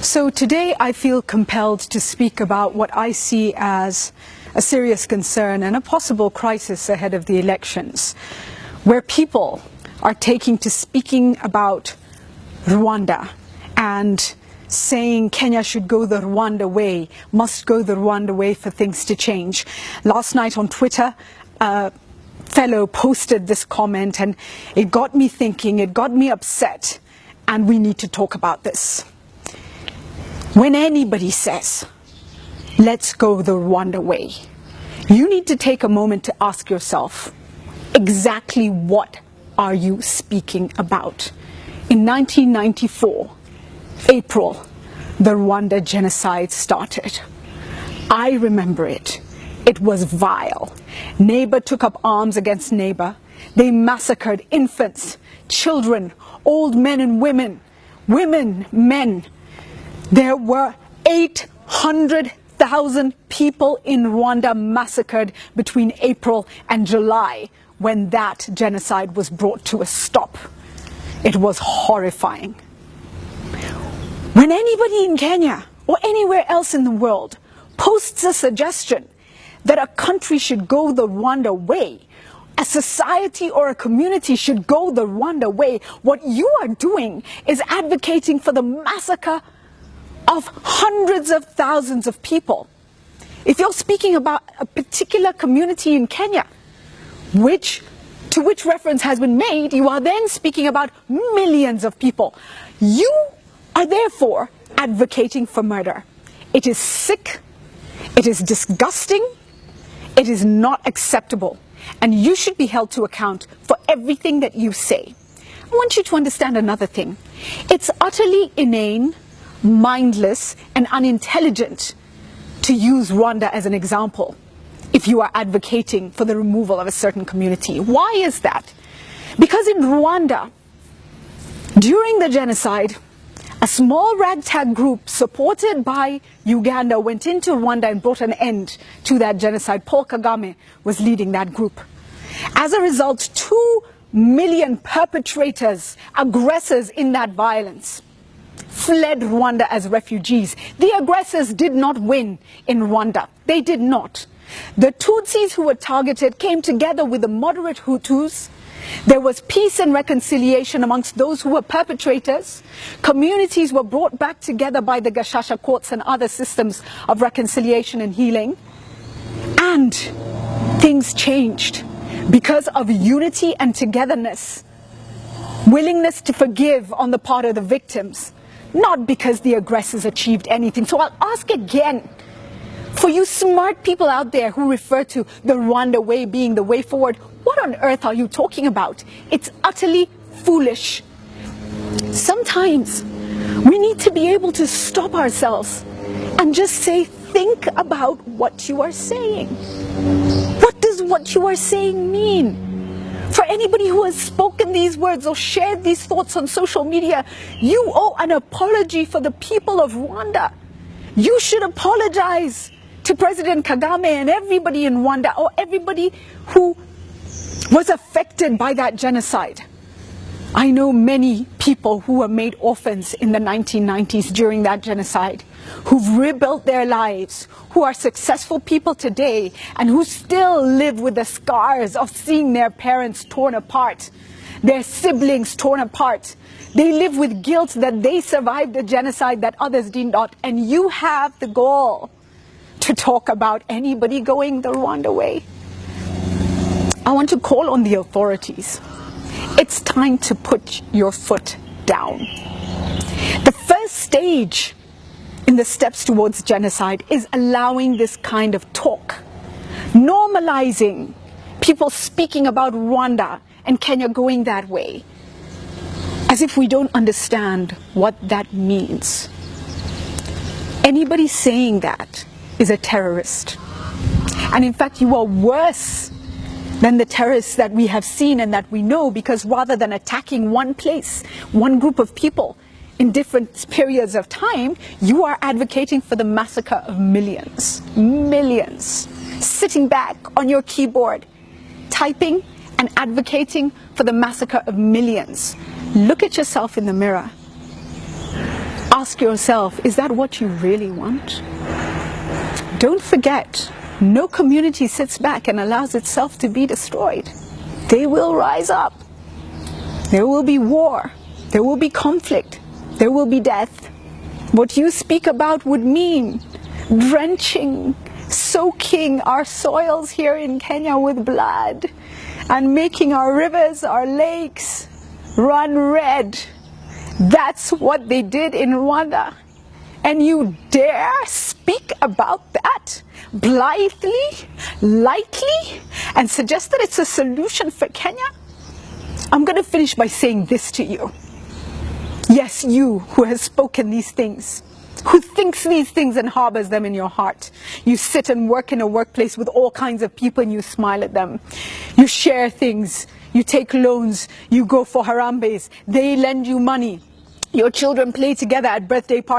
So today I feel compelled to speak about what I see as a serious concern and a possible crisis ahead of the elections, where people are taking to speaking about Rwanda and saying Kenya should go the Rwanda way, must go the Rwanda way for things to change. Last night on Twitter, a fellow posted this comment and it got me thinking, it got me upset, and we need to talk about this. When anybody says, let's go the Rwanda way, you need to take a moment to ask yourself, exactly what are you speaking about? In 1994, April, the Rwanda genocide started. I remember it. It was vile. Neighbor took up arms against neighbor. They massacred infants, children, old men and women, men. There were 800,000 people in Rwanda massacred between April and July when that genocide was brought to a stop. It was horrifying. When anybody in Kenya or anywhere else in the world posts a suggestion that a country should go the Rwanda way, a society or a community should go the Rwanda way, what you are doing is advocating for the massacre of hundreds of thousands of people. If you're speaking about a particular community in Kenya, to which reference has been made, you are then speaking about millions of people. You are therefore advocating for murder. It is sick, it is disgusting, it is not acceptable, and you should be held to account for everything that you say. I want you to understand another thing. It's utterly inane, mindless, and unintelligent to use Rwanda as an example if you are advocating for the removal of a certain community. Why is that? Because in Rwanda, during the genocide, a small ragtag group supported by Uganda went into Rwanda and brought an end to that genocide. Paul Kagame was leading that group. As a result, 2 million perpetrators, aggressors in that violence, fled Rwanda as refugees. The aggressors did not win in Rwanda. They did not. The Tutsis who were targeted came together with the moderate Hutus. There was peace and reconciliation amongst those who were perpetrators. Communities were brought back together by the Gashasha courts and other systems of reconciliation and healing. And things changed because of unity and togetherness, willingness to forgive on the part of the victims, not because the aggressors achieved anything. So I'll ask again, for you smart people out there who refer to the Rwanda way being the way forward, what on earth are you talking about? It's utterly foolish. Sometimes we need to be able to stop ourselves and just say, think about what you are saying. What does what you are saying mean? For anybody who has spoken these words or shared these thoughts on social media, you owe an apology for the people of Rwanda. You should apologize to President Kagame and everybody in Rwanda, or everybody who was affected by that genocide. I know many people who were made orphans in the 1990s during that genocide, who've rebuilt their lives, who are successful people today, and who still live with the scars of seeing their parents torn apart, their siblings torn apart. They live with guilt that they survived a genocide that others did not. And you have the gall to talk about anybody going the Rwanda way. I want to call on the authorities. It's time to put your foot down. The first stage in the steps towards genocide is allowing this kind of talk, normalizing people speaking about Rwanda and Kenya going that way, as if we don't understand what that means. Anybody saying that is a terrorist. And in fact, you are worse than the terrorists that we have seen and that we know, because rather than attacking one place, one group of people in different periods of time, you are advocating for the massacre of millions. Millions. Sitting back on your keyboard, typing and advocating for the massacre of millions. Look at yourself in the mirror. ask yourself, is that what you really want? Don't forget, no community sits back and allows itself to be destroyed. They will rise up. There will be war. There will be conflict. There will be death. What you speak about would mean drenching, soaking our soils here in Kenya with blood and making our rivers, our lakes run red. That's what they did in Rwanda. And you dare speak about that blithely, lightly, and suggest that it's a solution for Kenya? I'm going to finish by saying this to you. Yes, you who has spoken these things, who thinks these things and harbors them in your heart. You sit and work in a workplace with all kinds of people and you smile at them. You share things, you take loans, you go for harambes, they lend you money. Your children play together at birthday parties.